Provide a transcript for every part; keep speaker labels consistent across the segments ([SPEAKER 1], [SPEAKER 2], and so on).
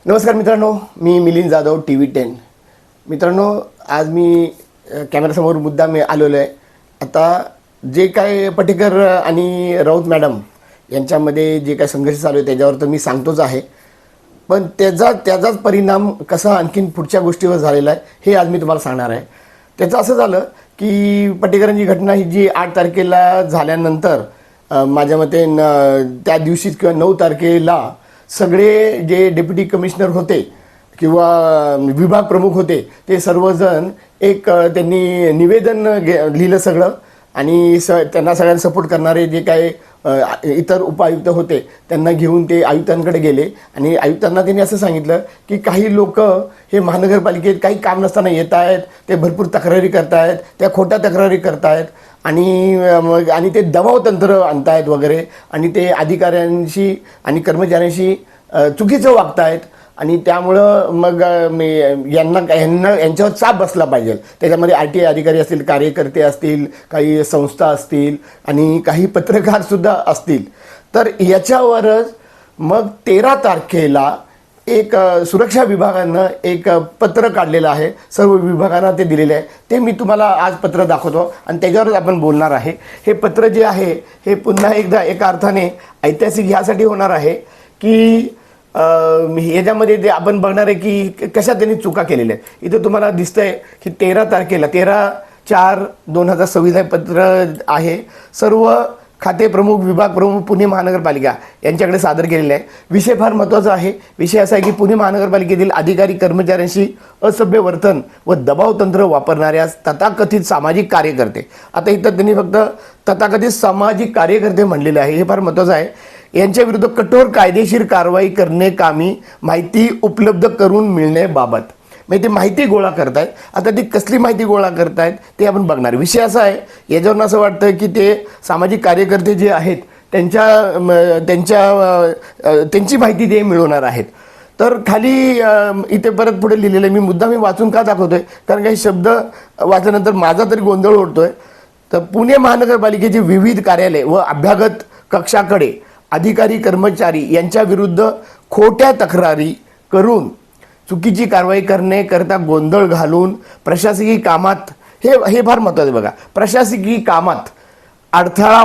[SPEAKER 1] नमस्कार मित्रांनो, मी मिलिंद जाधव TV10. मित्रांनो, आज मी कॅमेऱ्यासमोर मुद्दाम आलेलो आहे. आता जे काय पटेकर आणि राऊत मॅडम यांच्यामध्ये जे काय संघर्ष चालू आहे त्याच्यावर तर मी सांगतोच आहे, पण त्याचाच परिणाम कसा आणखीन पुढच्या गोष्टीवर झालेला आहे हे आज मी तुम्हाला सांगणार आहे. त्याचं असं झालं की पटेकरांची घटना ही जी 8 तारखेला झाल्यानंतर माझ्या मते त्या दिवशीच किंवा 9 तारखेला सगळे जे डेप्युटी कमिशनर होते किंवा विभाग प्रमुख होते ते सर्वजण एक त्यांनी निवेदन लिहिलं सगळं आणि त्यांना सगळ्यांना सपोर्ट करणारे जे काय इतर उपायुक्त होते त्यांना घेऊन ते आयुक्तांकडे गेले आणि आयुक्तांना त्यांनी असं सांगितलं की काही लोक हे महानगरपालिकेत काही काम नसताना येत आहेत, ते भरपूर तक्रारी करतायत, त्या खोट्या तक्रारी करतायत आणि ते दबाव तंत्र आणतायत वगैरे आणि ते अधिकाऱ्यांशी आणि कर्मचाऱ्यांशी चुकीचं वागतायत आणि त्यामुळं मग यांच्यावर चाप बसला पाहिजे. त्याच्यामध्ये RTI अधिकारी असतील, कार्यकर्ते असतील, काही संस्था असतील आणि काही पत्रकारसुद्धा असतील. तर याच्यावरच मग 13 तारखेला एक सुरक्षा विभागानं एक पत्र काढलेलं आहे. सर्व विभागांना ते दिलेलं आहे. ते मी तुम्हाला आज पत्र दाखवतो आणि त्याच्यावरच आपण बोलणार आहे. हे पत्र जे आहे हे पुन्हा एकदा एका अर्थाने ऐतिहासिक ह्यासाठी होणार आहे की याच्यामध्ये ते आपण बघणार आहे की कशा त्यांनी चुका केलेल्या आहेत. इथं तुम्हाला दिसतंय की 13 तारखेला 13/4/2026 हे पत्र आहे. सर्व खाते प्रमुख, विभाग प्रमुख, पुणे महानगरपालिका यांच्याकडे सादर केलेलं आहे. विषय फार महत्त्वाचा आहे. विषय असा आहे की पुणे महानगरपालिकेतील अधिकारी कर्मचाऱ्यांशी असभ्य वर्तन व दबाव तंत्र वापरणाऱ्या तथाकथित सामाजिक कार्यकर्ते. आता इथं त्यांनी फक्त तथाकथित सामाजिक कार्यकर्ते म्हणलेले आहे. हे फार महत्त्वाचं आहे. यांच्या विरुद्ध कठोर कायदेशीर कारवाई करण्याकामी माहिती उपलब्ध करून मिळण्याबाबत. म्हणजे ते माहिती गोळा करतायत. आता ती कसली माहिती गोळा करतायत ते आपण बघणार. विषय असा आहे, याच्यावरून असं वाटतं की ते सामाजिक कार्यकर्ते जे आहेत त्यांची माहिती ते मिळवणार आहेत. तर खाली इथे परत पुढे लिहिलेलं आहे. मी वाचून का दाखवतोय, कारण काही शब्द वाचल्यानंतर माझा तरी गोंधळ उडतोय. तर पुणे महानगरपालिकेचे विविध कार्यालय व अभ्यागत कक्षाकडे अधिकारी कर्मचारी यांच्या विरुद्ध खोट्या तक्रारी करून चुकीची कारवाई करण्याकरता गोंधळ घालून प्रशासकीय कामात हे फार महत्त्वाचं बघा, प्रशासकीय कामात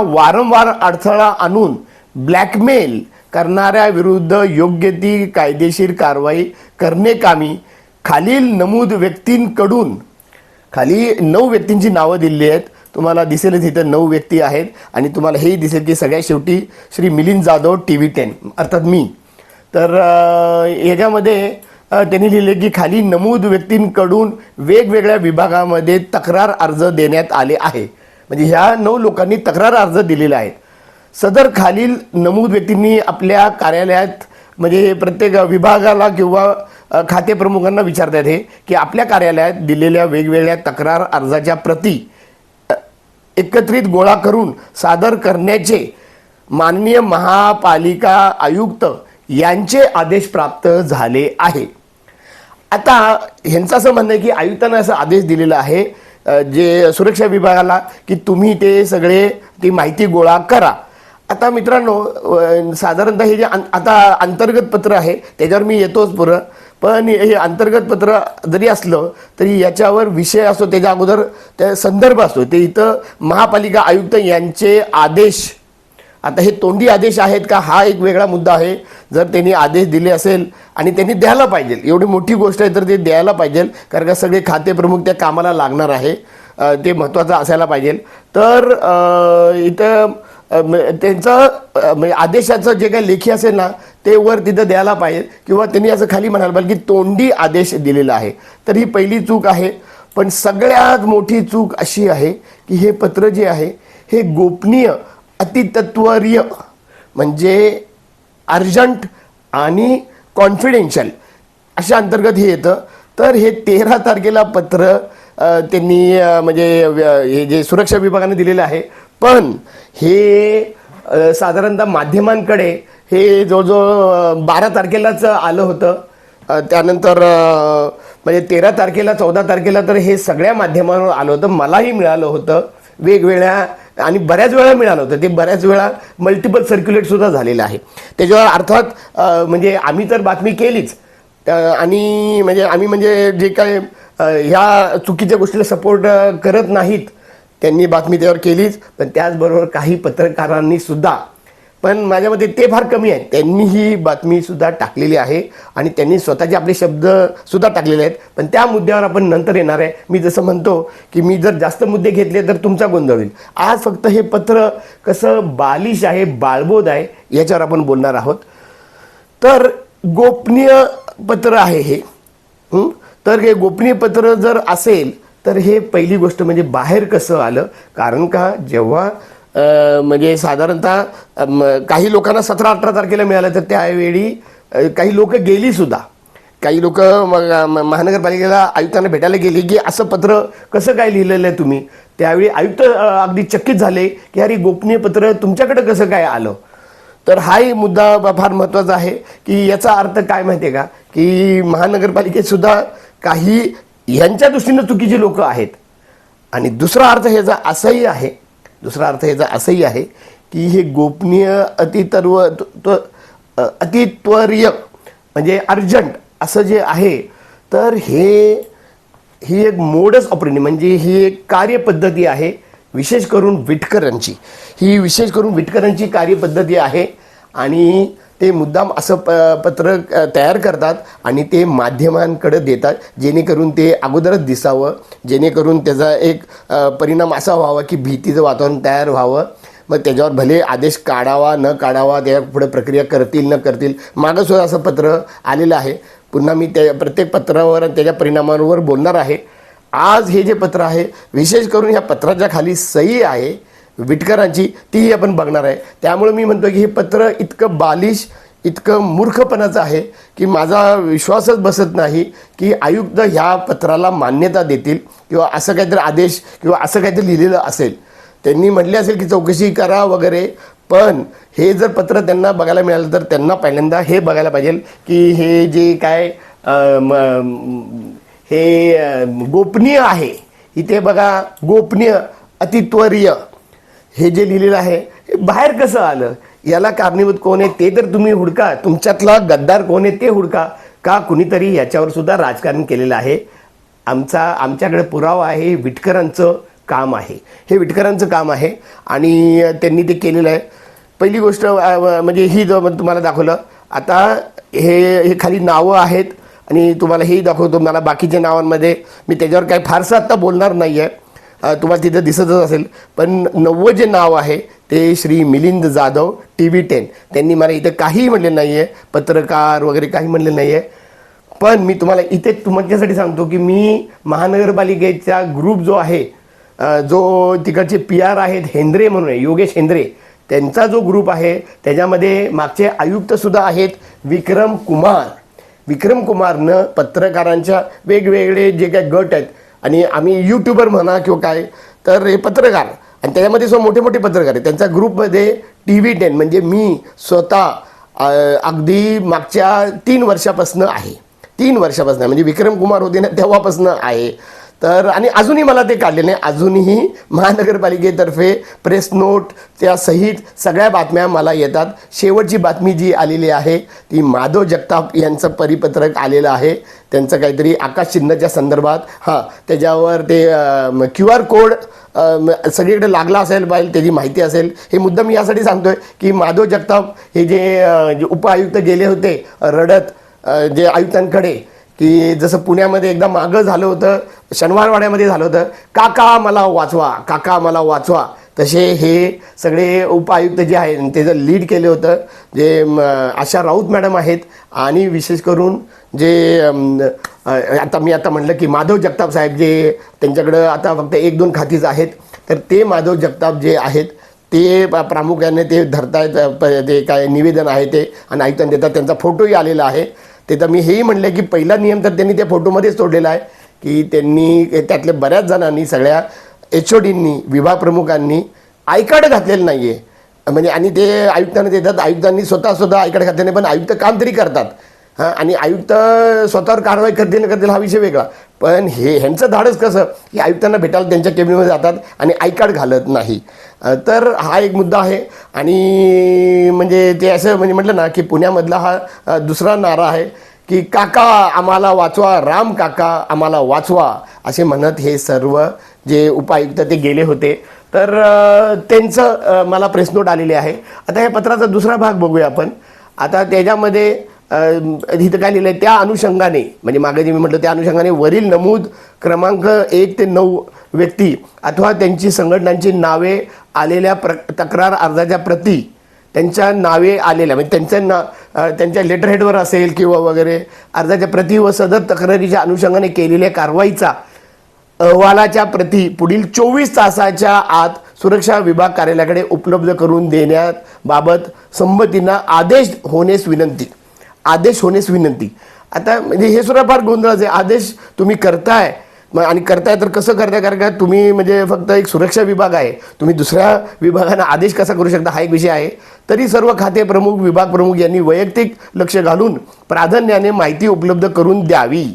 [SPEAKER 1] वारंवार अडथळा आणून ब्लॅकमेल करणाऱ्या विरुद्ध योग्य ती कायदेशीर कारवाई करण्याकामी खालील नमूद व्यक्तींकडून खाली 9 व्यक्तींची नावं दिलेली आहेत. तुम्हाला दिसेलच इथं 9 व्यक्ती आहेत आणि तुम्हाला हेही दिसेल की सगळ्यात शेवटी श्री मिलिंद जाधव TV10 अर्थात मी. तर याच्यामध्ये त्यांनी लिहिले की खाली नमूद व्यक्तींकडून वेगवेगळ्या विभागामध्ये तक्रार अर्ज देण्यात आले आहे. म्हणजे ह्या 9 लोकांनी तक्रार अर्ज दिलेला आहे. सदर खालील नमूद व्यक्तींनी आपल्या कार्यालयात म्हणजे प्रत्येक विभागाला किंवा खाते प्रमुखांना विचारतात हे की आपल्या कार्यालयात दिलेल्या वेगवेगळ्या तक्रार अर्जाच्या प्रती एकत्रित गोळा करून सादर करण्याचे माननीय महापालिका आयुक्त यांचे आदेश प्राप्त झाले आहे. आता ह्यांचं असं म्हणणं आहे की आयुक्तांना असा आदेश दिलेला आहे जे सुरक्षा विभागाला की तुम्ही ते सगळे ती माहिती गोळा करा. आता मित्रांनो, साधारणतः हे जे आता अंतर्गत पत्र आहे त्याच्यावर मी येतोच पुरं, पण हे अंतर्गत पत्र जरी असलं तरी याच्यावर विषय असतो, त्याच्या अगोदर त्या संदर्भ असतो. ते इथं महापालिका आयुक्त यांचे आदेश. आता हे तोंडी आदेश आहेत का हा एक वेगळा मुद्दा आहे. जर त्यांनी आदेश दिले असेल आणि त्यांनी द्यायला पाहिजे, एवढी मोठी गोष्ट आहे तर ते द्यायला पाहिजे, कारण का सगळे खाते प्रमुख त्या कामाला लागणार आहे, ते महत्त्वाचं असायला पाहिजे. तर इथं त्यांचं आदेशाचं जे काही लेखी असेल ना ते वर तिथं द्यायला पाहिजे किंवा त्यांनी असं खाली म्हणायला पाहिजे की तोंडी आदेश दिलेला आहे. तर ही पहिली चूक आहे. पण सगळ्यात मोठी चूक अशी आहे की हे पत्र जे आहे हे गोपनीय, अतितत्वरीय म्हणजे अर्जंट आणि कॉन्फिडेन्शियल अशा अंतर्गत हे येतं. तर हे 13 तारखेला पत्र त्यांनी म्हणजे हे जे सुरक्षा विभागाने दिलेलं आहे, पण हे साधारणतः माध्यमांकडे हे जवळजवळ 12 तारखेलाच आलं होतं. त्यानंतर म्हणजे 13 तारखेला 14 तारखेला तर हे सगळ्या माध्यमांवर आलं होतं. मलाही मिळालं होतं वेगवेगळ्या आणि बऱ्याच वेळा मिळालं होतं. ते बऱ्याच वेळा मल्टिपल सर्क्युलेटसुद्धा झालेलं आहे. त्याच्यावर अर्थात म्हणजे आम्ही तर बातमी केलीच, आणि म्हणजे आम्ही म्हणजे जे काय ह्या चुकीच्या गोष्टीला सपोर्ट करत नाहीत, त्यांनी बातमी त्यावर केलीच. पण त्याचबरोबर काही पत्रकारांनी सुद्धा, पण माझ्या मते ते फार कमी आहेत, त्यांनी ही बातमी सुद्धा टाकलेली आहे आणि त्यांनी स्वतःचे आपले शब्द सुद्धा टाकलेले आहेत. पण त्या मुद्द्यावर आपण नंतर येणार आहे. मी जसं म्हणतो की मी जर जास्त मुद्दे घेतले तर तुमचा गोंधळ होईल. आज फक्त हे पत्र कसं बालिश आहे, बाळबोध आहे, याच्यावर आपण बोलणार आहोत. तर गोपनीय पत्र आहे हे. तर हे गोपनीय पत्र जर असेल तर हे पहिली गोष्ट म्हणजे बाहेर कसं आलं. कारण का जेव्हा म्हणजे साधारणतः काही लोकांना 17-18 तारखेला मिळालं, तर त्यावेळी काही लोक गेली सुद्धा. काही लोक महानगरपालिकेला आयुक्तांना भेटायला गेली की असं पत्र कसं काय लिहिलेलं आहे तुम्ही. त्यावेळी आयुक्त अगदी चकित झाले की अरे गोपनीय पत्र तुमच्याकडे कसं काय आलं. तर हाही मुद्दा फार महत्त्वाचा आहे की याचा अर्थ काय माहिती आहे का, की महानगरपालिकेत सुद्धा काही ह्यांच्या दृष्टीनं चुकीची लोक आहेत. आणि दुसरा अर्थ ह्याचा असंही आहे की हे गोपनीय अतित्वरीय म्हणजे अर्जंट असं जे आहे, तर ही एक मोडस ऑपरेंडी म्हणजे ही एक कार्यपद्धती आहे, विशेष करून विटकरांची कार्यपद्धती आहे. आणि ते मुद्दाम असं पत्र तयार करतात आणि ते माध्यमांकडे देतात, जेणेकरून ते अगोदरच दिसावं, जेणेकरून त्याचा एक परिणाम असा व्हावा की भीतीचं वातावरण तयार व्हावं. मग त्याच्यावर भले आदेश काढावा न काढावा, त्या पुढे प्रक्रिया करतील न करतील. मागं सुद्धा असं पत्र आलेलं आहे. पुन्हा मी त्या प्रत्येक पत्रावर त्याच्या परिणामांवर बोलणार आहे. आज हे जे पत्र आहे, विशेष करून ह्या पत्राच्या खाली सही आहे विटकरांची, तीही आपण बघणार आहे. त्यामुळे मी म्हणतो की हे पत्र इतकं बालिश, इतकं मूर्खपणाचं आहे की माझा विश्वासच बसत नाही की आयुक्त ह्या पत्राला मान्यता देतील किंवा असं काहीतरी आदेश किंवा असं काहीतरी लिहिलेलं असेल. त्यांनी म्हटले असेल की चौकशी करा वगैरे, पण हे जर पत्र त्यांना बघायला मिळालं तर त्यांना पहिल्यांदा हे बघायला पाहिजे की हे जे काय हे गोपनीय आहे, इथे बघा गोपनीय अतित्वरीय हे जे लिहिलेलं आहे हे बाहेर कसं आलं, याला कारणीभूत कोण आहे ते तर तुम्ही हुडका. तुमच्यातला गद्दार कोण आहे ते हुडका. का कुणीतरी याच्यावर सुद्धा राजकारण केलेलं आहे. आमच्याकडे पुरावा आहे. विटकरांचं काम आहे, हे विटकरांचं काम आहे आणि त्यांनी ते केलेलं आहे. पहिली गोष्ट म्हणजे ही जो तुम्हाला दाखवलं, आता हे खाली नावं आहेत आणि तुम्हाला हेही दाखवतो. मला बाकीच्या नावांमध्ये मी त्याच्यावर काही फारसं आत्ता बोलणार नाही आहे, तुम्हाला तिथं दिसतच असेल. पण 90 जे नाव आहे ते श्री मिलिंद जाधव TV10. त्यांनी मला इथं काहीही म्हणले नाही आहे, पत्रकार वगैरे काही म्हणले नाही आहे. पण मी तुम्हाला इथे तुमच्यासाठी सांगतो की मी महानगरपालिकेचा ग्रुप जो आहे, जो तिकडचे PR आहेत, हेंद्रे म्हणून आहे, योगेश हेंद्रे, त्यांचा जो ग्रुप आहे त्याच्यामध्ये मागचे आयुक्तसुद्धा आहेत विक्रम कुमारनं पत्रकारांच्या वेगवेगळे जे काही गट आहेत आणि आम्ही यूट्यूबर म्हणा किंवा काय, तर हे पत्रकार आणि त्याच्यामध्ये मोठे मोठे पत्रकार आहेत. त्यांच्या ग्रुपमध्ये TV10 म्हणजे मी स्वतः अगदी मागच्या 3 वर्षापासून आहे. 3 वर्षापासून म्हणजे विक्रम कुमार होते ना तेव्हापासून आहे. तर आणि अजूनही मला ते काढले नाही. अजूनही महानगरपालिकेतर्फे प्रेस नोट त्या सहित सगळ्या बातम्या मला येतात. शेवटची बातमी जी आलेली आहे ती माधव जगताप यांचं परिपत्रक आलेलं आहे. त्यांचं काहीतरी आकाश चिन्हाच्या संदर्भात, त्याच्यावर ते QR कोड सगळीकडे लागला असेल पाहिजे, त्याची माहिती असेल. हे मुद्दा मी यासाठी सांगतोय की माधव जगताप हे जे उपआयुक्त गेले होते रडत जे आयुक्तांकडे, की जसं पुण्यामध्ये एकदा मागं झालं होतं, शनिवारवाड्यामध्ये झालं होतं, काका मला वाचवा, तसे हे सगळे उपआयुक्त जे आहेत त्याचं लीड केले होतं जे आशा राऊत मॅडम आहेत. आणि विशेष करून जे आता म्हटलं की माधव जगताप साहेब, जे त्यांच्याकडं आता फक्त 1-2 खातीच आहेत, तर ते माधव जगताप जे आहेत ते प्रामुख्याने ते धरतायत, ते काय निवेदन आहे ते आणि आयुक्तांना देतात. त्यांचा फोटोही आलेला आहे. ते तर मी हेही म्हणलं की पहिला नियम तर त्यांनी त्या फोटोमध्येच तोडलेला आहे की त्यांनी त्यातल्या बऱ्याच जणांनी, सगळ्या HODंनी, विभाग प्रमुखांनी आय कार्ड घातलेलं नाही आहे. म्हणजे आणि ते आयुक्तांना देतात. आयुक्तांनी स्वतः आय कार्ड घातले नाही, पण आयुक्त काम तरी करतात. आणि आयुक्त स्वतःवर कारवाई करतील न करतील हा विषय वेगळा. पण ह्यांचं धाडस कसं की आयुक्तांना भेटायला त्यांच्या केबिनमध्ये जातात आणि आय कार्ड घालत नाही. तर हा एक मुद्दा आहे. आणि म्हणजे ते असं म्हणजे म्हटलं ना की पुण्यामधला हा दुसरा नारा आहे की काका आम्हाला वाचवा, राम काका आम्हाला वाचवा असे म्हणत हे सर्व जे उपायुक्त ते गेले होते. तर त्यांचं मला प्रेस नोट आलेली आहे. आता या पत्राचा दुसरा भाग बघूया आपण. आता त्याच्यामध्ये इथं काय लिहिलं आहे, त्या अनुषंगाने म्हणजे मागे जे मी म्हटलं त्या अनुषंगाने वरील नमूद क्रमांक 1 ते 9 व्यक्ती अथवा त्यांची संघटनांची नावे आलेल्या तक्रार अर्जाच्या प्रती, त्यांच्या नावे आलेल्या म्हणजे त्यांच्या लेटरहेडवर असेल किंवा वगैरे अर्जाच्या प्रती व सदर तक्रारीच्या अनुषंगाने केलेल्या कारवाईचा अहवालाच्या प्रती पुढील 24 तासाच्या आत सुरक्षा विभाग कार्यालयाकडे उपलब्ध करून देण्याबाबत संमतींना आदेश होण्यास विनंती. आता म्हणजे हे सुद्धा फार गोंधळाचं आहे. आदेश तुम्ही करताय आणि करताय तर कसं करताय, कारण का तुम्ही म्हणजे फक्त एक सुरक्षा विभाग आहे, तुम्ही दुसऱ्या विभागांना आदेश कसा करू शकता हा एक विषय आहे. तरी सर्व खाते प्रमुख, विभाग प्रमुख यांनी वैयक्तिक लक्ष घालून प्राधान्याने माहिती उपलब्ध करून द्यावी.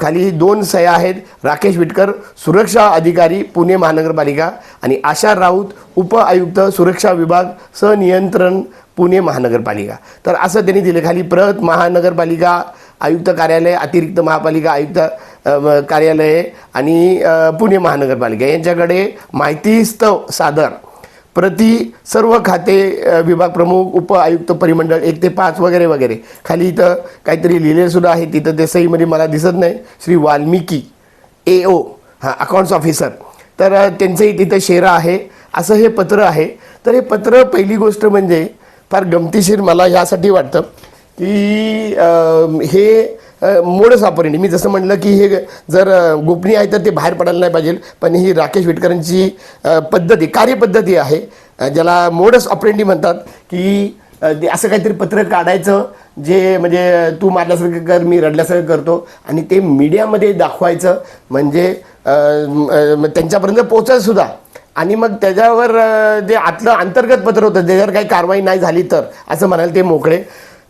[SPEAKER 1] खाली 2 सह्या आहेत, राकेश विटकर सुरक्षा अधिकारी पुणे महानगरपालिका आणि आशा राऊत उपआयुक्त सुरक्षा विभाग सहनियंत्रण पुणे महानगरपालिका. तर असं त्यांनी दिले. खाली प्रत महानगरपालिका आयुक्त कार्यालय, अतिरिक्त महापालिका आयुक्त कार्यालय आणि पुणे महानगरपालिका यांच्याकडे माहितीस्तव सादर प्रति सर्व खाते विभाग प्रमुख उपआयुक्त परिमंडळ 1 ते 5 वगैरे वगैरे. खाली इथं काहीतरी लिहिलेलं सुद्धा आहे, तिथं ते सहीमध्ये मला दिसत नाही. Shri Valmiki AO accounts officer, तर त्यांचंही तिथं शेरा आहे. असं हे पत्र आहे. तर हे पत्र पहिली गोष्ट म्हणजे फार गमतीशीर मला यासाठी वाटतं की हे मोडस ऑपरेंडी, मी जसं म्हटलं की हे जर गोपनीय आहे तर ते बाहेर पडायला नाही पाहिजे, पण ही राकेश विटकरांची पद्धती, कार्यपद्धती आहे ज्याला मोडस ऑपरेंडी म्हणतात. की असं काहीतरी पत्र काढायचं जे म्हणजे तू मारल्यासारखं कर, मी रडल्यासारखं करतो आणि ते मीडियामध्ये दाखवायचं, म्हणजे त्यांच्यापर्यंत पोचायचं सुद्धा. आणि मग त्याच्यावर जे आतलं अंतर्गत पत्र होतं त्याच्यावर काही कारवाई नाही झाली तर असं म्हणायला ते मोकळे.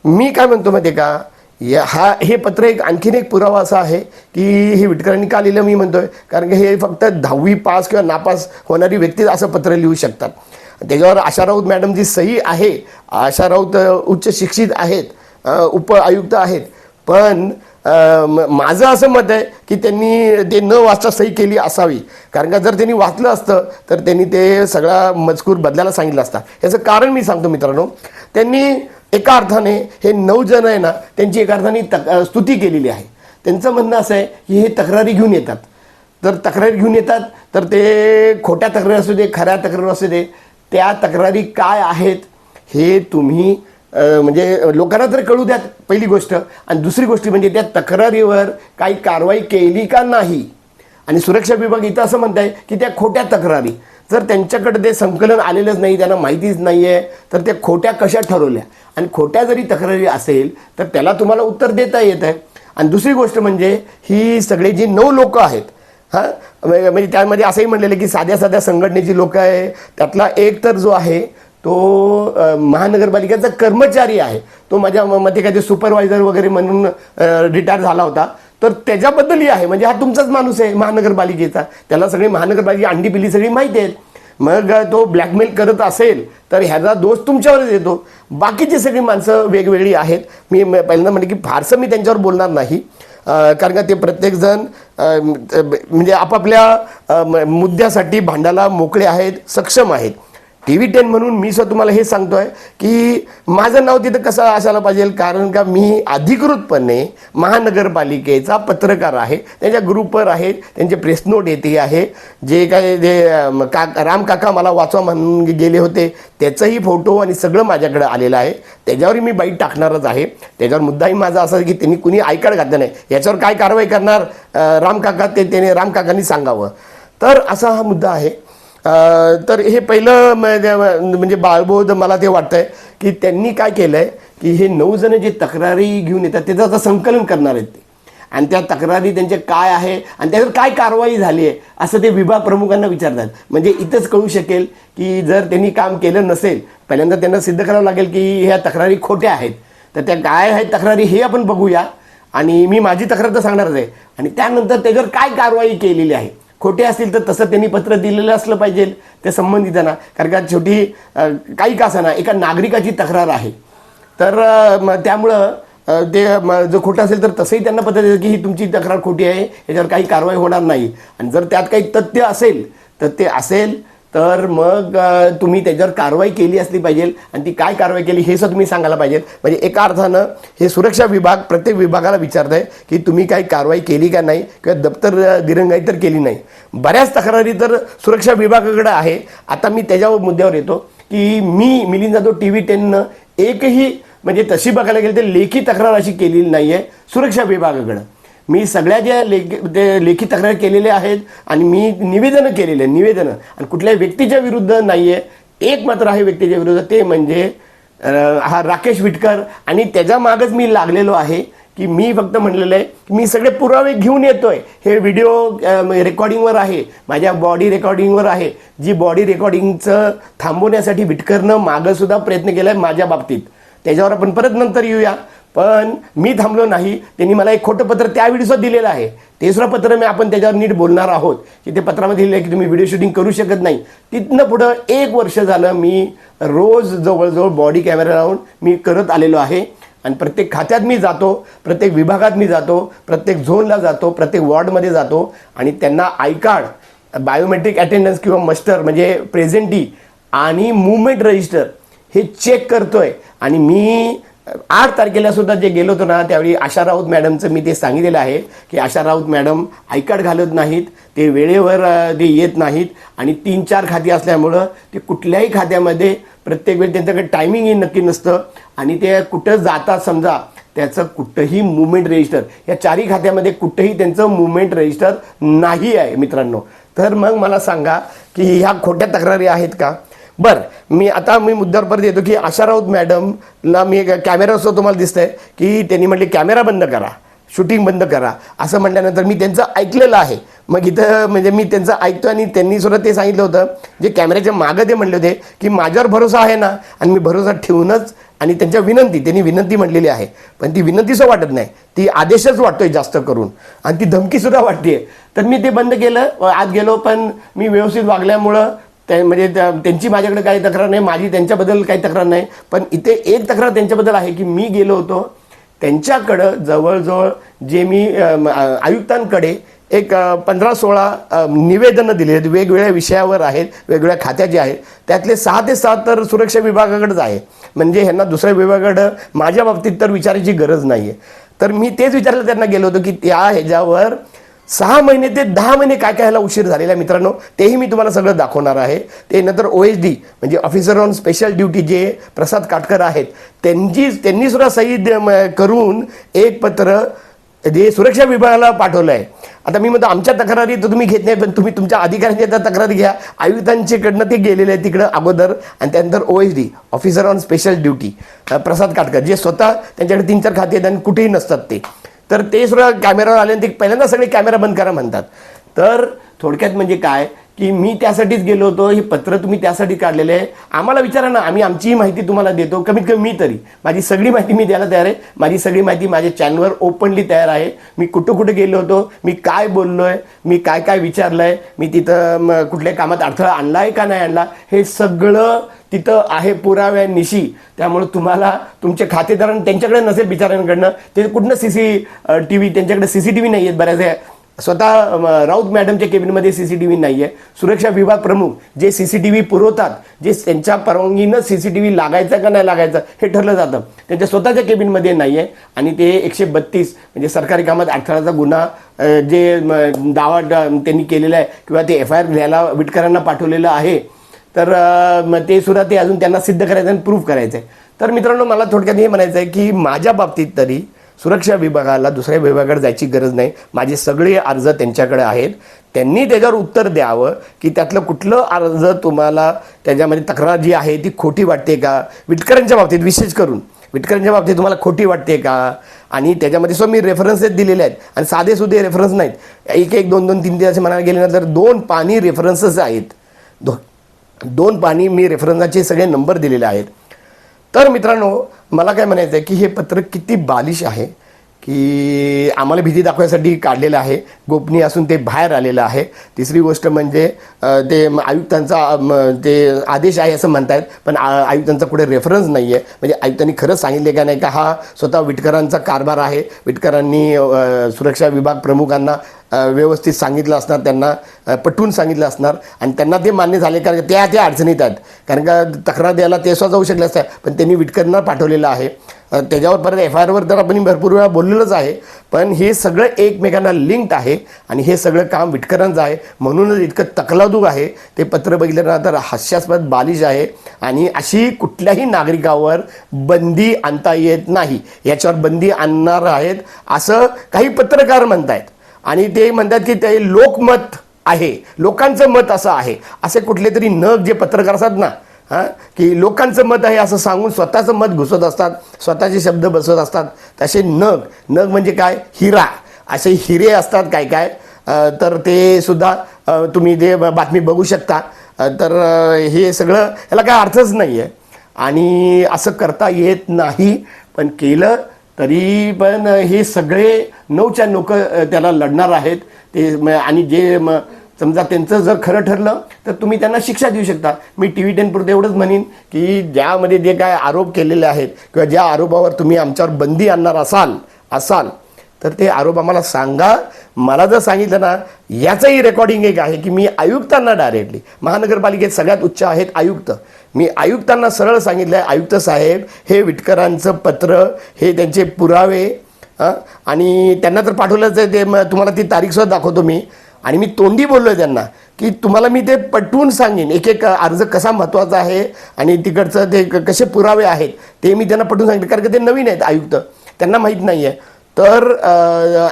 [SPEAKER 1] मी काय म्हणतो माहिती आहे का, हे पत्र एक आणखीन एक पुरावा असा आहे की हे विटकरांनी का लिहिलं मी म्हणतोय, कारण की हे फक्त 10वी पास किंवा नापास होणारी व्यक्ती असं पत्र लिहू शकतात. त्याच्यावर आशा राऊत मॅडमची सही आहे. आशा राऊत उच्च शिक्षित आहेत, उपआयुक्त आहेत, पण माझं असं मत आहे की त्यांनी ते न वाचता सही केली असावी. कारण का जर त्यांनी वाचलं असतं तर त्यांनी ते सगळा मजकूर बदलायला सांगितलं असता. याचं कारण मी सांगतो मित्रांनो, त्यांनी एका अर्थाने हे 9 जण आहे ना, त्यांची एका अर्थाने स्तुती केलेली आहे. त्यांचं म्हणणं असं आहे की हे तक्रारी घेऊन येतात, तर तक्रारी घेऊन येतात तर ते खोट्या तक्रारी असू दे, खऱ्या तक्रारी असू दे, त्या तक्रारी काय आहेत हे तुम्ही म्हणजे लोकांना तर कळू द्यात पहिली गोष्ट. आणि दुसरी गोष्ट म्हणजे त्या तक्रारीवर काही कारवाई केली का नाही. आणि सुरक्षा विभाग इथं असं म्हणत आहे की त्या खोट्या तक्रारी, जर त्यांच्याकडे ते संकलन आलेलंच नाही, त्यांना माहितीच नाही आहे, तर त्या खोट्या कशा ठरवल्या. आणि खोट्या जरी तक्रारी असेल तर त्याला तुम्हाला उत्तर देता येत आहे. आणि दुसरी गोष्ट म्हणजे ही सगळी जी 9 लोक आहेत, म्हणजे त्यामध्ये असंही म्हणलेलं की साध्या साध्या संघटनेची लोक आहे, त्यातला एक तर जो आहे तो महानगरपालिकेचा कर्मचारी आहे, तो माझ्या मते काय ते सुपरवायझर वगैरे म्हणून रिटायर झाला होता, तर त्याच्याबद्दलही आहे. म्हणजे हा तुमचाच माणूस आहे महानगरपालिकेचा, त्याला सगळी महानगरपालिकेची अंडी पिली सगळी माहिती आहेत. मग तो ब्लॅकमेल करत असेल तर ह्याचा दोष तुमच्यावरच येतो. बाकीची सगळी माणसं वेगवेगळी आहेत. मी पहिल्यांदा म्हटलं की फारसं मी त्यांच्यावर बोलणार नाही, कारण का ते प्रत्येकजण म्हणजे आपापल्या मुद्द्यासाठी भांडायला मोकळे आहेत, सक्षम आहेत. TV10 म्हणून मी सुद्धा तुम्हाला हे सांगतोय की माझं नाव तिथं कसं असायला पाहिजे, कारण का मी अधिकृतपणे महानगरपालिकेचा पत्रकार आहे, त्यांच्या ग्रुपवर आहे, त्यांचे प्रेस नोट येते आहे. जे काय जे राम काका मला वाचवा म्हणून गेले होते त्याचंही फोटो आणि सगळं माझ्याकडे आलेलं आहे. त्याच्यावरही मी बाईट टाकणारच आहे. त्याच्यावर मुद्दाही माझा असा की त्यांनी कुणी ऐकायला घातलं नाही, याच्यावर काय कारवाई करणार राम काका त्याने राम काकांनी सांगावं. तर असा हा मुद्दा आहे. तर हे पहिलं म्हणजे बाळबोध मला ते वाटतंय की त्यांनी काय केलंय की हे 9 जण जे तक्रारी घेऊन येतात त्याचं आता संकलन करणार आहेत ते, आणि त्या तक्रारी त्यांचे काय आहे आणि त्याच्यावर काय कारवाई झाली आहे असं ते विभाग प्रमुखांना विचारतात. म्हणजे इथंच कळू शकेल की जर त्यांनी काम केलं नसेल, पहिल्यांदा त्यांना सिद्ध करावं लागेल की ह्या तक्रारी खोट्या आहेत, तर त्या काय आहेत तक्रारी हे आपण बघूया. आणि मी माझी तक्रार तर सांगणारच आहे, आणि त्यानंतर त्याच्यावर काय कारवाई केलेली आहे. खोटे असतील तर तसं त्यांनी पत्र दिलेलं असलं पाहिजे त्या संबंधितांना, कारण का शेवटी काही का असेना एका नागरिकाची तक्रार आहे. तर त्यामुळं ते जर खोटं असेल तर तसंही त्यांना पत्र देतं की ही तुमची तक्रार खोटी आहे, याच्यावर काही कारवाई होणार नाही. आणि जर त्यात काही तथ्य असेल तर ते असेल तर मग तुम्ही त्याच्यावर कारवाई केली असली पाहिजे. आणि ती काय कारवाई केली हे सुद्धा तुम्ही सांगायला पाहिजे. म्हणजे एका अर्थानं हे सुरक्षा विभाग प्रत्येक विभागाला विचारत आहे की तुम्ही काही कारवाई केली का नाही, किंवा दप्तर दिरंगाई तर केली नाही. बऱ्याच तक्रारी तर सुरक्षा विभागाकडे आहे. आता मी त्याच्यावर मुद्द्यावर येतो की मी मिलिंद जाधव TV10 एकही म्हणजे तशी बघायला गेलं तर लेखी तक्रार अशी केलेली नाही आहे सुरक्षा विभागाकडं. मी सगळ्या ज्या लेखी तक्रार केलेल्या आहेत आणि मी निवेदनं केलेले निवेदनं, आणि कुठल्याही व्यक्तीच्या विरुद्ध नाही आहे. एक मात्र आहे व्यक्तीच्या विरुद्ध, ते म्हणजे हा राकेश विटकर. आणि त्याच्या मागच मी लागलेलो आहे की मी फक्त म्हणलेलं आहे की मी सगळे पुरावे घेऊन येतोय. हे व्हिडिओ रेकॉर्डिंगवर आहे, माझ्या बॉडी रेकॉर्डिंगवर आहे. जी बॉडी रेकॉर्डिंगचं थांबवण्यासाठी विटकरनं मागं सुद्धा प्रयत्न केला आहे माझ्या बाबतीत. त्याच्यावर आपण परत नंतर येऊया. पण मी थांबलो नाही. त्यांनी मला एक खोटं पत्र त्यावेळी सुद्धा दिलेलं आहे. तिसरं पत्र मी आपण त्याच्यावर नीट बोलणार आहोत की ते पत्रामध्ये लिहिलं आहे की तुम्ही व्हिडिओ शूटिंग करू शकत नाही. तिथनं पुढं 1 वर्ष झालं मी रोज जवळजवळ बॉडी कॅमेरा लावून मी करत आलेलो आहे. आणि प्रत्येक खात्यात मी जातो, प्रत्येक विभागात मी जातो, प्रत्येक झोनला जातो, प्रत्येक वॉर्डमध्ये जातो आणि त्यांना आय कार्ड, बायोमेट्रिक अटेंडन्स किंवा मस्टर म्हणजे प्रेझेंटी आणि मुवमेंट रजिस्टर हे चेक करतोय. आणि मी 8 तारखेला सुद्धा जे गेलो होतो ना, त्यावेळी आशा राऊत मॅडमचं मी ते सांगितलेलं आहे की आशा राऊत मॅडम आय कार्ड घालत नाहीत, ते वेळेवर ते येत नाहीत. आणि 3-4 खाती असल्यामुळं ते कुठल्याही खात्यामध्ये प्रत्येक वेळी त्यांच्याकडे टायमिंगही नक्की नसतं. आणि ते कुठं जातात समजा त्याचं कुठंही मुवमेंट रजिस्टर, या 4ही खात्यामध्ये कुठंही त्यांचं मुवमेंट रजिस्टर नाही आहे मित्रांनो. तर मग मला सांगा की ह्या खोट्या तक्रारी आहेत का? बरं, मी मुद्द्यावर परत येतो की आशा राऊत मॅडमला मी कॅमेरासह तुम्हाला दिसतंय की त्यांनी म्हटले कॅमेरा बंद करा, शूटिंग बंद करा. असं म्हटल्यानंतर मी त्यांचं ऐकलेलं आहे. मग इथं म्हणजे मी त्यांचं ऐकतो आणि त्यांनी सुद्धा ते सांगितलं होतं, जे कॅमेऱ्याच्या मागं ते म्हणले होते की माझ्यावर भरोसा आहे ना, आणि मी भरोसा ठेवूनच. आणि त्यांच्या त्यांनी विनंती म्हटलेली आहे, पण ती विनंतीसुद्धा वाटत नाही, ती आदेशच वाटतोय जास्त करून. आणि ती धमकीसुद्धा वाटते. तर मी ते बंद केलं, आत गेलो. पण मी व्यवस्थित वागल्यामुळं म्हणजे त्यांची माझ्याकडे काही तक्रार नाही, माझी त्यांच्याबद्दल काही तक्रार नाही. पण इथे एक तक्रार त्यांच्याबद्दल आहे की मी गेलो होतो त्यांच्याकडं, जवळजवळ जे मी आयुक्तांकडे एक 15-16 निवेदनं दिली आहेत, वेगवेगळ्या विषयावर आहेत, वेगवेगळ्या खात्याचे आहेत. त्यातले 6 ते 7 तर सुरक्षा विभागाकडेच आहे. म्हणजे ह्यांना दुसऱ्या विभागाकडं माझ्या बाबतीत तर विचारायची गरज नाही आहे. तर मी तेच विचारायला त्यांना गेलो होतो की त्या ह्याच्यावर 6 महिने ते 10 महिने काय काय ह्याला उशीर झालेला आहे मित्रांनो. तेही मी तुम्हाला सगळं दाखवणार आहे. ते नंतर OSD म्हणजे ऑफिसर ऑन स्पेशल ड्युटी जे प्रसाद काटकर आहेत, त्यांनी सुद्धा सही करून एक पत्र जे सुरक्षा विभागाला पाठवलं आहे. आता मी म्हणतो आमच्या तक्रारी तर तुम्ही घेत नाही, पण तुम्ही तुमच्या अधिकाऱ्यांच्या तक्रारी घ्या. आयुक्तांच्याकडनं ते गेलेले आहे तिकडं अगोदर. आणि त्यानंतर OSD officer on special duty Prasad Katkar, जे स्वतः त्यांच्याकडे 3-4 खाते आहेत आणि कुठेही नसतात ते. तर ते सुद्धा कॅमेरावर आले आणि ते पहिल्यांदा सगळे कॅमेरा बंद करा म्हणतात. तर थोडक्यात म्हणजे काय की मी त्यासाठीच गेलो होतो. हे पत्र तुम्ही त्यासाठी काढलेलं आहे. आम्हाला विचारा ना, आम्ही आमचीही माहिती तुम्हाला देतो. कमीत कमी मी तरी माझी सगळी माहिती मी द्यायला तयार आहे. माझी सगळी माहिती माझ्या चॅनलवर ओपनली तयार आहे. मी कुठं कुठं गेलो होतो, मी काय बोललो आहे, मी काय काय विचारलं आहे, मी तिथं कुठल्या कामात अडथळा आणला आहे का नाही आणला, हे सगळं तिथं आहे पुराव्यानिशी. त्यामुळे तुम्हाला तुमचे खातेदार त्यांच्याकडे नसेल बिचाऱ्यांकडनं, ते कुठनं CCTV, त्यांच्याकडे CCTV नाही आहेत. बऱ्याच स्वतः राऊत मॅडमच्या केबिनमध्ये CCTV नाही आहे. सुरक्षा विभाग प्रमुख जे CCTV पुरवतात, जे त्यांच्या परवानगीनं CCTV लागायचं का नाही लागायचं हे ठरलं जातं, त्यांच्या स्वतःच्या केबिनमध्ये नाही आहे. आणि ते 132 म्हणजे सरकारी कामात अडथळ्याचा गुन्हा जे दावा त्यांनी केलेला आहे किंवा ते FIR घ्यायला विटकरांना पाठवलेलं आहे. तर ते सुद्धा ते अजून त्यांना सिद्ध करायचं आणि प्रूव्ह करायचं आहे. तर मित्रांनो, मला थोडक्यात हे म्हणायचं आहे की माझ्या बाबतीत तरी सुरक्षा विभागाला दुसऱ्या विभागाकडे जायची गरज नाही. माझे सगळे अर्ज त्यांच्याकडे आहेत. त्यांनी त्याच्यावर उत्तर द्यावं की त्यातलं कुठलं अर्ज तुम्हाला त्याच्यामध्ये तक्रार जी आहे ती खोटी वाटते का, विटकरांच्या बाबतीत विशेष करून विटकरांच्या बाबतीत तुम्हाला खोटी वाटते का. आणि त्याच्यामध्ये मी रेफरन्सेस दिलेले आहेत आणि साधे सुधे रेफरन्स नाहीत. 1-1, 2-2, 3-3 असे म्हणायला गेले ना तर 2 पानी रेफरन्सेस आहेत. 2 पानी मी रेफरन्सचे सगळे नंबर दिलेले आहेत. तर मित्रांनो, मला काय म्हणायचं आहे की हे पत्र किती बालिश आहे की आम्हाला भीती दाखवण्यासाठी काढलेलं आहे, गोपनीय असून ते बाहेर आलेलं आहे. तिसरी गोष्ट म्हणजे ते आयुक्तांचा ते आदेश आहे असं म्हणतायत, पण आयुक्तांचा कुठे रेफरन्स नाही आहे. म्हणजे आयुक्तांनी खरंच सांगितले का नाही का हा स्वतः विटकरांचा कारभार आहे, विटकरांनी सुरक्षा विभाग प्रमुखांना व्यवस्थित सांगितलं असणार, त्यांना पटवून सांगितलं असणार आणि त्यांना ते मान्य झाले, कारण त्या अडचणीत आहेत. कारण का तक्रार द्यायला ते स्वतः जाऊ शकले असतात, पण त्यांनी विटकरांना पाठवलेलं आहे. त्याच्यावर परत FIR तर आपण भरपूर वेळा बोललेलंच आहे, पण हे सगळं एकमेकांना लिंक्ड आहे आणि हे सगळं काम विटकरांचं आहे. म्हणूनच इतकं तकलादूक आहे. ते पत्र बघितल्यानंतर हास्यास्पद बालिश आहे आणि अशी कुठल्याही नागरिकावर बंदी आणता येत नाही. याच्यावर बंदी आणणार आहेत असं काही पत्रकार म्हणतायत आणि ते म्हणतात की ते लोकमत आहे, लोकांचं मत असं आहे. असे कुठले तरी नग जे पत्रकार असतात ना, की लोकांचं मत आहे असं सांगून स्वतःचं मत घुसवत असतात, स्वतःचे शब्द बसवत असतात. तसे नग म्हणजे काय, हिरा, असे हिरे असतात काय काय. तर ते सुद्धा तुम्ही ते बातमी बघू शकता. तर हे सगळं याला काय अर्थच नाही आहे आणि असं करता येत नाही, पण केलं तरी पण हे सगळे 9च्या 9 त्याला लढणार आहेत. ते आणि जे समजा त्यांचं जर खरं ठरलं तर तुम्ही त्यांना शिक्षा देऊ शकता. मी TV 10 पुरतं एवढंच म्हणेन की ज्यामध्ये जे काय आरोप केलेले आहेत किंवा ज्या आरोपावर तुम्ही आमच्यावर बंदी आणणार असाल तर ते आरोप आम्हाला सांगा. मला जर सांगितलं ना, याचंही रेकॉर्डिंग एक आहे की मी आयुक्तांना डायरेक्टली, महानगरपालिकेत सगळ्याच उच्च आहेत आयुक्त, मी आयुक्तांना सरळ सांगितलं आहे, आयुक्त साहेब हे विटकरांचं पत्र, हे त्यांचे पुरावे आणि त्यांना तर पाठवलंच आहे. ते तुम्हाला ती तारीखसुद्धा दाखवतो मी. आणि मी तोंडी बोललो आहे त्यांना की तुम्हाला मी ते पटवून सांगेन, एक अर्ज कसा महत्त्वाचा आहे आणि तिकडचं ते कसे पुरावे आहेत ते मी त्यांना पटवून सांगितलं. कारण की ते नवीन आहेत आयुक्त, त्यांना माहीत नाही आहे. तर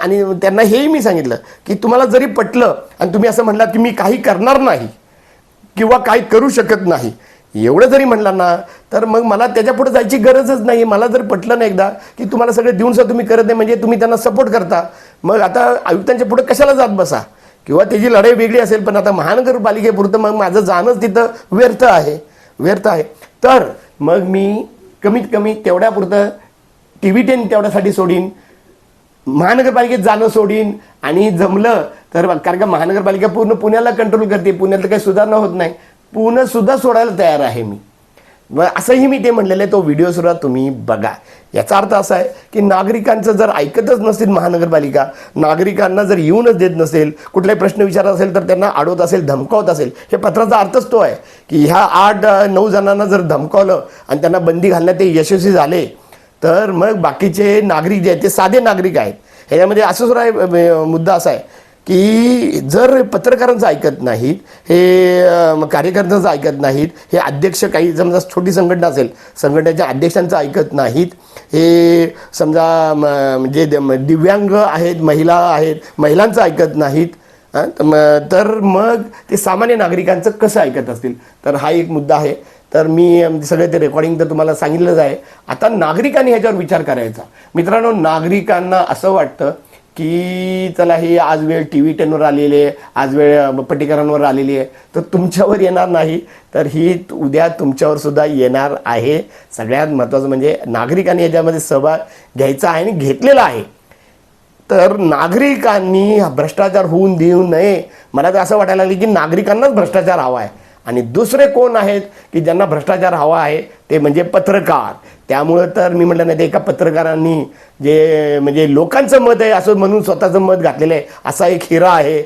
[SPEAKER 1] आणि त्यांना हेही मी सांगितलं की तुम्हाला जरी पटलं आणि तुम्ही असं म्हणलात की मी काही करणार नाही किंवा काही करू शकत नाही, एवढं जरी म्हणलं ना, तर मग मला त्याच्या पुढे जायची गरजच नाही. मला जर पटलं ना एकदा की तुम्हाला सगळं देऊन सुद्धा तुम्ही करत नाही, म्हणजे तुम्ही त्यांना सपोर्ट करता, मग आता आयुक्तांच्या पुढे कशाला जात बसा. किंवा त्याची लढाई वेगळी असेल, पण आता महानगरपालिकेपुरतं मग माझं जाणंच तिथं व्यर्थ आहे. तर मग मी कमीत कमी तेवढ्यापुरतं TV 10 तेवढ्यासाठी सोडीन, महानगरपालिकेत जाणं सोडीन आणि जमलं तर, कारण का महानगरपालिका पूर्ण पुण्याला कंट्रोल करते, पुण्यातलं काही सुधारणा होत नाही, पुणे सुद्धा सोडायला तयार आहे मी. असंही मी ते म्हणलेलं आहे. तो व्हिडिओ सुद्धा तुम्ही बघा. याचा अर्थ असा आहे की नागरिकांचं जर ऐकतच नसतील महानगरपालिका, नागरिकांना जर येऊनच देत नसेल, कुठलाही प्रश्न विचारत असेल तर त्यांना अडवत असेल, धमकावत असेल, हे पत्राचा अर्थच तो आहे की ह्या 8-9 जणांना जर धमकावलं आणि त्यांना बंदी घालण्यात ते यशस्वी झाले, तर मग बाकीचे नागरिक जे आहेत ते साधे नागरिक आहेत. ह्याच्यामध्ये असं सुद्धा मुद्दा असा आहे की जर पत्रकारांचं ऐकत नाहीत, हे कार्यकर्त्यांचं ऐकत नाहीत, हे अध्यक्ष, काही समजा छोटी संघटना असेल संघटनेच्या अध्यक्षांचं ऐकत नाहीत, हे समजा जे दिव्यांग आहेत, महिला आहेत, महिलांचं ऐकत नाहीत, तर मग ते सामान्य नागरिकांचं कसं ऐकत असतील. तर हा एक मुद्दा आहे. तर मी सगळे ते रेकॉर्डिंग तर तुम्हाला सांगितलंच आहे. आता नागरिकांनी ह्याच्यावर विचार करायचा. मित्रांनो, नागरिकांना असं वाटतं की चला हे आज वेळ TV 10वर आलेली आहे, आज वेळ पट्टीकरांवर आलेली आहे, तर तुमच्यावर येणार नाही, तर ही उद्या तुमच्यावर सुद्धा येणार आहे. सगळ्यात महत्त्वाचं म्हणजे नागरिकांनी याच्यामध्ये सहभाग घ्यायचा आहे आणि घेतलेला आहे. तर नागरिकांनी भ्रष्टाचार होऊन देऊ नये. मला तर असं वाटायला लागलं की नागरिकांनाच भ्रष्टाचार हवा आहे आणि दुसरे कोण आहेत की ज्यांना भ्रष्टाचार हवा आहे, ते म्हणजे पत्रकार. त्यामुळं तर मी म्हटलं नाही, ते एका पत्रकारांनी जे म्हणजे लोकांचं मत आहे असं म्हणून स्वतःचं मत घातलेलं आहे, असा एक हिरा आहे.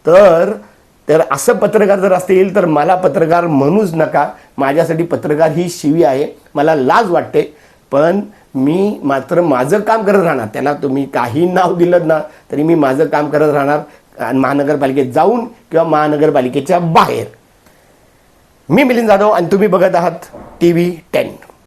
[SPEAKER 1] तर असं पत्रकार जर असतील तर मला पत्रकार म्हणूच नका. माझ्यासाठी पत्रकार ही शिवी आहे, मला लाज वाटते. पण मी मात्र माझं काम करत राहणार. त्याला तुम्ही काही नाव दिलं ना तरी मी माझं काम करत राहणार, महानगरपालिकेत जाऊन किंवा महानगरपालिकेच्या बाहेर. मी मिलिंद जाधव आणि तुम्ही बघत आहात TV 10.